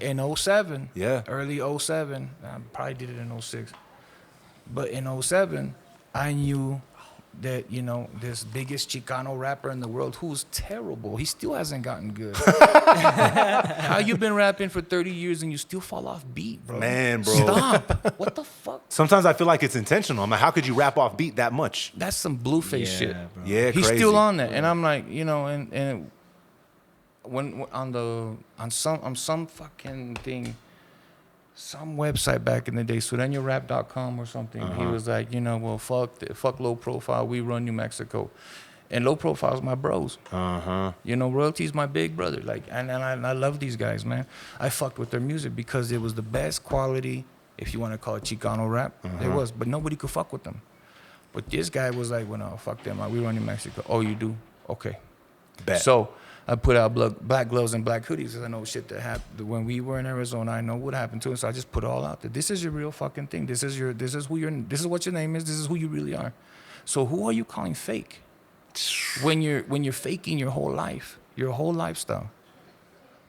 in '07. Yeah. Early '07. I probably did it in '06. But in '07, I knew that, this biggest Chicano rapper in the world who's terrible. He still hasn't gotten good. How you been rapping for 30 years and you still fall off beat, bro? Man, bro. Stop. What the fuck? Sometimes I feel like it's intentional. I'm like, how could you rap off beat that much? That's some Blueface shit. Bro. Yeah, He's crazy. still on that. And I'm like, and when on some fucking thing, some website back in the day, SureñoRap.com or something, he was like, well, fuck Low Profile, we run New Mexico. And Low Profile's my bros. Royalty's my big brother. Like, and I love these guys, man. I fucked with their music because it was the best quality, if you want to call it Chicano rap, there was. But nobody could fuck with them. But this guy was like, well, no, fuck them. We run New Mexico. Oh, you do? Okay. Bet. So I put out black gloves and black hoodies because I know shit that happened. When we were in Arizona, I know what happened to us. So I just put it all out there. This is your real fucking thing. This is what your name is. This is who you really are. So who are you calling fake? When you're faking your whole life, your whole lifestyle.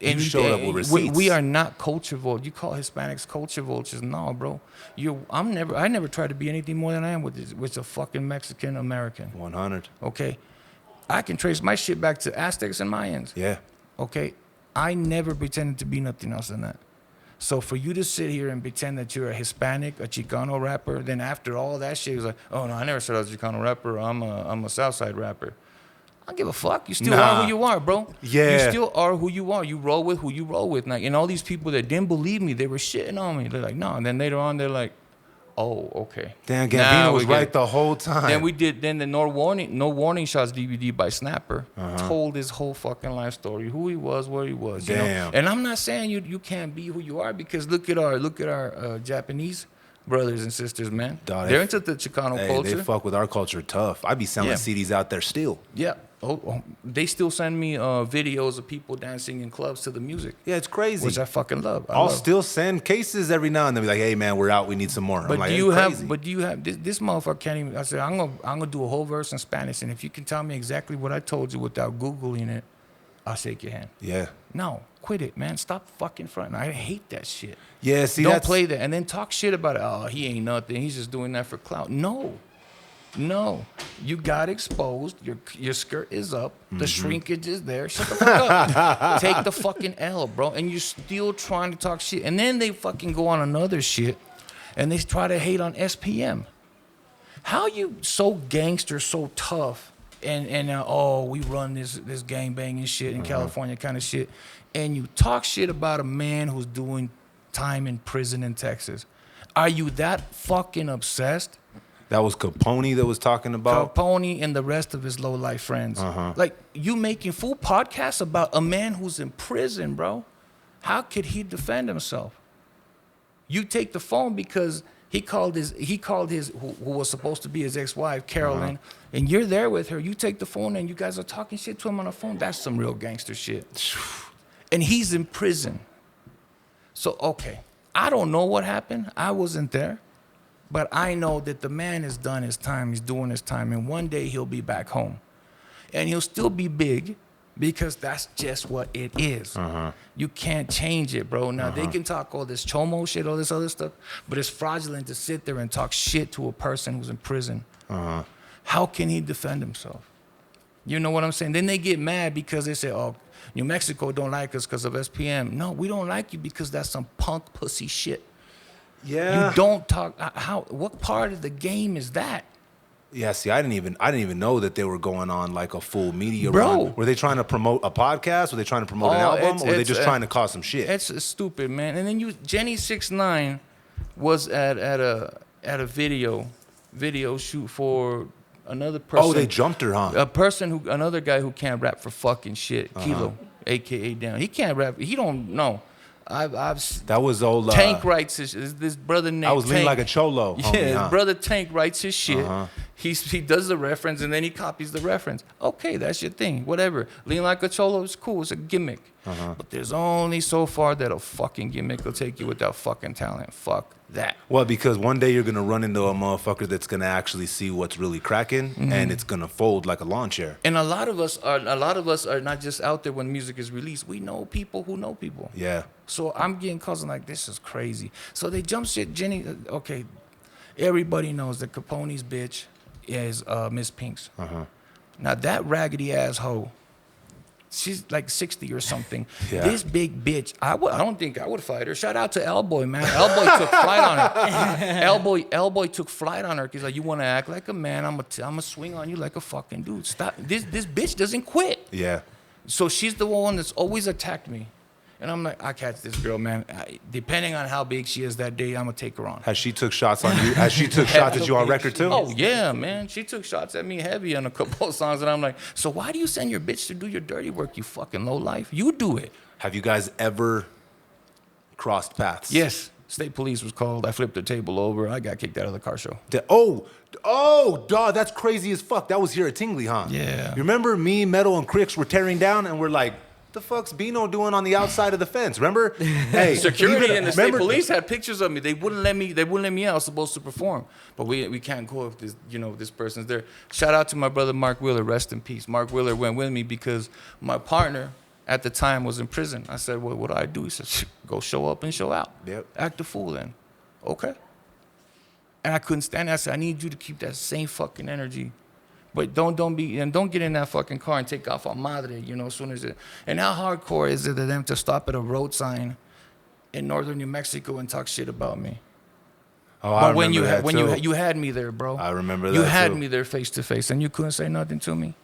You showed up with receipts. We are not culture vultures. You call Hispanics culture vultures? No, bro. I never tried to be anything more than I am with a fucking Mexican American. 100. Okay. I can trace my shit back to Aztecs and Mayans. Yeah. Okay. I never pretended to be nothing else than that. So for you to sit here and pretend that you're a Hispanic, a Chicano rapper, then after all that shit, it was like, oh no, I never said I was a Chicano rapper. I'm a Southside rapper. I don't give a fuck. You still are who you are, bro. Yeah. You still are who you are. You roll with who you roll with. Like, and all these people that didn't believe me, they were shitting on me. They're like, no. And then later on, they're like, oh, okay. Damn, Gambino was right the whole time. Then the No Warning Shots DVD by Snapper told his whole fucking life story, who he was, where he was. Damn. And I'm not saying you can't be who you are, because look at our Japanese brothers and sisters, man. They're into the Chicano culture. They fuck with our culture tough. I be selling CDs out there still. Yeah. Oh, they still send me videos of people dancing in clubs to the music. Yeah, it's crazy. Which I fucking love. I'll still send cases every now and then. Be like, hey man, we're out. We need some more. But I'm like, do you have this motherfucker can't even? I said I'm gonna do a whole verse in Spanish, and if you can tell me exactly what I told you without googling it, I'll shake your hand. Yeah. No, quit it, man. Stop fucking fronting. I hate that shit. Yeah. See, don't play that, and then talk shit about it. Oh, he ain't nothing. He's just doing that for clout. No, you got exposed. Your skirt is up. The shrinkage is there. Shut the fuck up. Take the fucking L, bro. And you're still trying to talk shit. And then they fucking go on another shit, and they try to hate on SPM. How you so gangster, so tough, and we run this gang banging shit in California kind of shit, and you talk shit about a man who's doing time in prison in Texas. Are you that fucking obsessed? That was Capone that was talking about. Capone and the rest of his low-life friends. Like, you making full podcasts about a man who's in prison, bro. How could he defend himself? You take the phone because he called his who was supposed to be his ex-wife, Carolyn, and you're there with her. You take the phone and you guys are talking shit to him on the phone. That's some real gangster shit. And he's in prison. So, okay, I don't know what happened. I wasn't there. But I know that the man has done his time. He's doing his time. And one day he'll be back home. And he'll still be big because that's just what it is. You can't change it, bro. Now, they can talk all this chomo shit, all this other stuff, but it's fraudulent to sit there and talk shit to a person who's in prison. How can he defend himself? You know what I'm saying? Then they get mad because they say, oh, New Mexico don't like us because of SPM. No, we don't like you because that's some punk pussy shit. Yeah. You don't talk. What part of the game is that? Yeah. See, I didn't even know that they were going on like a full media Bro. run. Were they trying to promote a podcast? Were they trying to promote an album? Or were they just trying to cause some shit? It's stupid, man. And then Jenny 6ix9ine was at a video shoot for another person. Oh, they jumped her, huh? Another guy who can't rap for fucking shit. Kilo, aka Down. He can't rap. He don't know. That was old. Tank writes this brother named I was leaning Tank. like a cholo. Yeah, his brother Tank writes his shit, He does the reference and then he copies the reference. Okay, that's your thing. Whatever. Lean like a cholo is cool. It's a gimmick. But there's only so far that a fucking gimmick will take you without fucking talent. Fuck that. Well, because one day you're gonna run into a motherfucker that's gonna actually see what's really cracking, and it's gonna fold like a lawn chair. And a lot of us are not just out there when music is released. We know people who know people. Yeah. So I'm getting calls and like, this is crazy. So they jump shit. Jenny, okay, everybody knows that Capone's bitch is Miss Pink's. Now that raggedy ass hoe, she's like 60 or something. Yeah. This big bitch, I don't think I would fight her. Shout out to Elboy, man. Elboy took flight on her. Elboy took flight on her. He's like, you want to act like a man? I'm gonna swing on you like a fucking dude. Stop. This bitch doesn't quit. Yeah. So she's the one that's always attacked me. And I'm like, I catch this girl, man. Depending on how big she is that day, I'm gonna take her on. Has she took shots on you? Has she took shots at you on record too? Oh yeah, man. She took shots at me heavy on a couple of songs, and I'm like, so why do you send your bitch to do your dirty work? You fucking low life. You do it. Have you guys ever crossed paths? Yes. State police was called. I flipped the table over. I got kicked out of the car show. Dog, that's crazy as fuck. That was here at Tingley, huh? Yeah. You remember me, Metal, and Cricks were tearing down, and we're like, the fuck's Bino doing on the outside of the fence? Remember? Hey, security and the state police had pictures of me. They wouldn't let me out. I was supposed to perform, but we can't go if this person's there. Shout out to my brother Mark Wheeler, rest in peace. Mark Wheeler went with me because my partner at the time was in prison. I said, well, what do I do? He said, go show up and show out. Yep. Act a fool then. Okay. And I couldn't stand it. I said, I need you to keep that same fucking energy. But don't get in that fucking car and take off on madre, as soon as it. And how hardcore is it to them to stop at a road sign in northern New Mexico and talk shit about me? Oh, I remember you had me there, bro. I remember that. You had me there face to face, and you couldn't say nothing to me.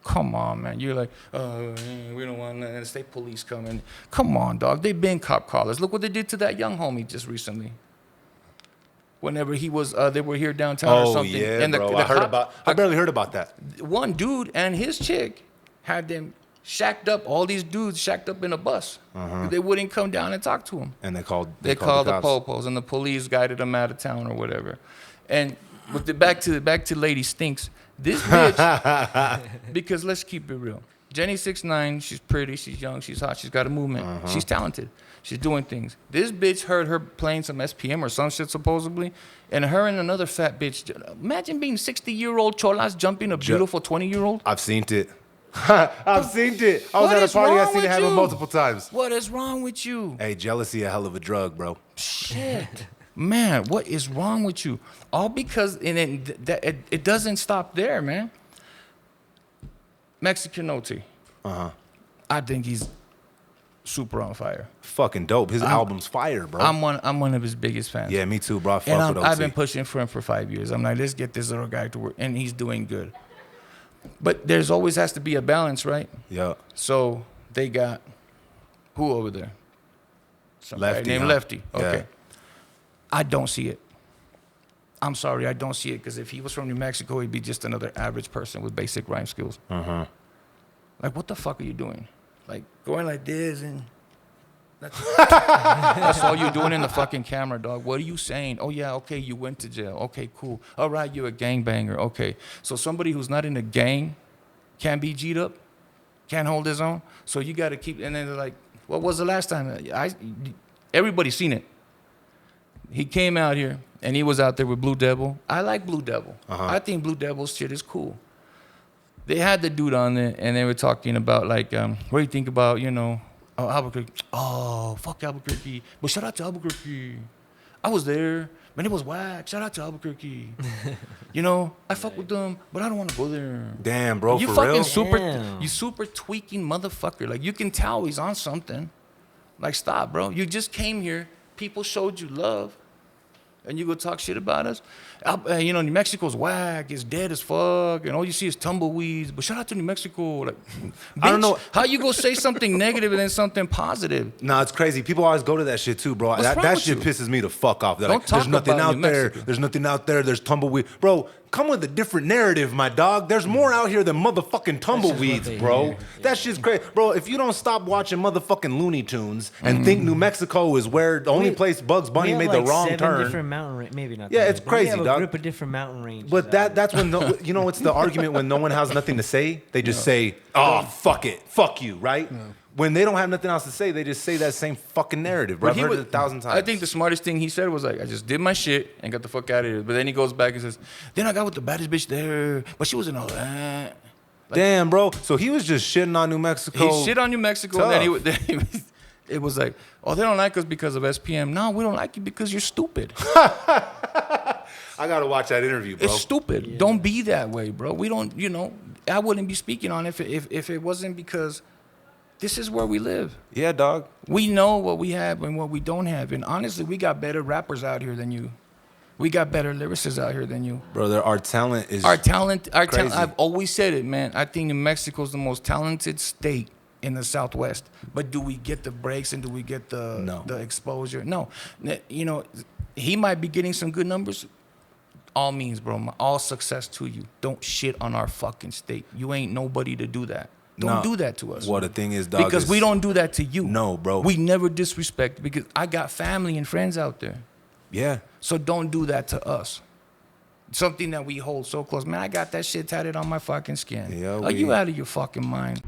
Come on, man. You're like, oh, we don't want the state police coming. Come on, dog. They've been cop callers. Look what they did to that young homie just recently. Whenever he was, they were here downtown or something. Oh, yeah, and bro. I barely heard about that. One dude and his chick had them shacked up, all these dudes shacked up in a bus. They wouldn't come down and talk to him. And they called the popos, and the police guided them out of town or whatever. And with back to Lady Stinks, this bitch, because let's keep it real. Jenny 6'9", she's pretty, she's young, she's hot, she's got a movement, she's talented. She's doing things. This bitch heard her playing some SPM or some shit supposedly, and her and another fat bitch. Imagine being 60-year-old cholas jumping a beautiful 20-year-old. I've seen it. I've seen it. I was at a party. I seen it happen multiple times. What is wrong with you? Hey, jealousy a hell of a drug, bro. Shit. Man, what is wrong with you? All because it doesn't stop there, man. Mexican OT. I think he's super on fire. Fucking dope. His album's fire, bro. I'm one of his biggest fans. Yeah, me too, bro. I fuck with OT. I've been pushing for him for 5 years. I'm like, let's get this little guy to work, and he's doing good. But there's always has to be a balance, right? Yeah. So they got who over there? Somebody Lefty, named Lefty. Okay. Yeah. I don't see it. I'm sorry, I don't see it, because if he was from New Mexico, he'd be just another average person with basic rhyme skills. Like, what the fuck are you doing? Like, going like this and... That's all you're doing in the fucking camera, dog. What are you saying? Oh, yeah, okay, you went to jail. Okay, cool. All right, you're a gangbanger. Okay. So somebody who's not in a gang can't be G'd up, can't hold his own. So you got to keep... And then they're like, what was the last time? Everybody's seen it. He came out here, and he was out there with Blue Devil. I like Blue Devil. I think Blue Devil's shit is cool. They had the dude on there, and they were talking about, like, what do you think about, Albuquerque? Oh, fuck Albuquerque. But shout out to Albuquerque. I was there, man, it was whack. Shout out to Albuquerque. I fuck with them, but I don't want to go there. Damn, bro, you for fucking real? You super tweaking motherfucker. Like, you can tell he's on something. Like, stop, bro. You just came here. People showed you love. And you go talk shit about us. New Mexico's whack. It's dead as fuck. And all you see is tumbleweeds. But shout out to New Mexico. Like, bitch, I don't know. How you go say something negative and then something positive? No, it's crazy. People always go to that shit too, bro. That shit pisses me the fuck off. They're Don't like, talk there's nothing about out New there. Mexico. There's nothing out there. There's tumbleweed. Bro, come with a different narrative, my dog. There's more out here than motherfucking tumbleweeds, bro. hear. That shit's crazy. Bro, if you don't stop watching motherfucking Looney Tunes and think New Mexico is where the only place Bugs Bunny made the wrong turn. Different mountain maybe not. Yeah, that it's many, but crazy, we have dog. a group of different mountain ranges. But that's when, you know, it's the argument when no one has nothing to say. They just say, oh, fuck it. Fuck you, right? Yeah. When they don't have nothing else to say, they just say that same fucking narrative, bro. I've heard it 1,000 times. I think the smartest thing he said was like, I just did my shit and got the fuck out of here. But then he goes back and says, then I got with the baddest bitch there, but she wasn't all that. Like, damn, bro. So he was just shitting on New Mexico. He shit on New Mexico. And then it was like, oh, they don't like us because of SPM. No, we don't like you because you're stupid. I got to watch that interview, bro. It's stupid. Yeah. Don't be that way, bro. We don't, you know, I wouldn't be speaking on it if it wasn't because this is where we live. Yeah, dog. We know what we have and what we don't have. And honestly, we got better rappers out here than you. We got better lyricists out here than you. Brother, our talent is crazy. I've always said it, man. I think New Mexico is the most talented state in the Southwest. But do we get the breaks and do we get the exposure? No. You know, he might be getting some good numbers. All means, bro. All success to you. Don't shit on our fucking state. You ain't nobody to do that. Don't do that to us. Well, the thing is, dog, because we don't do that to you. No, bro. We never disrespect because I got family and friends out there. Yeah. So don't do that to us. Something that we hold so close. Man, I got that shit tatted on my fucking skin. Yeah, Are you out of your fucking mind?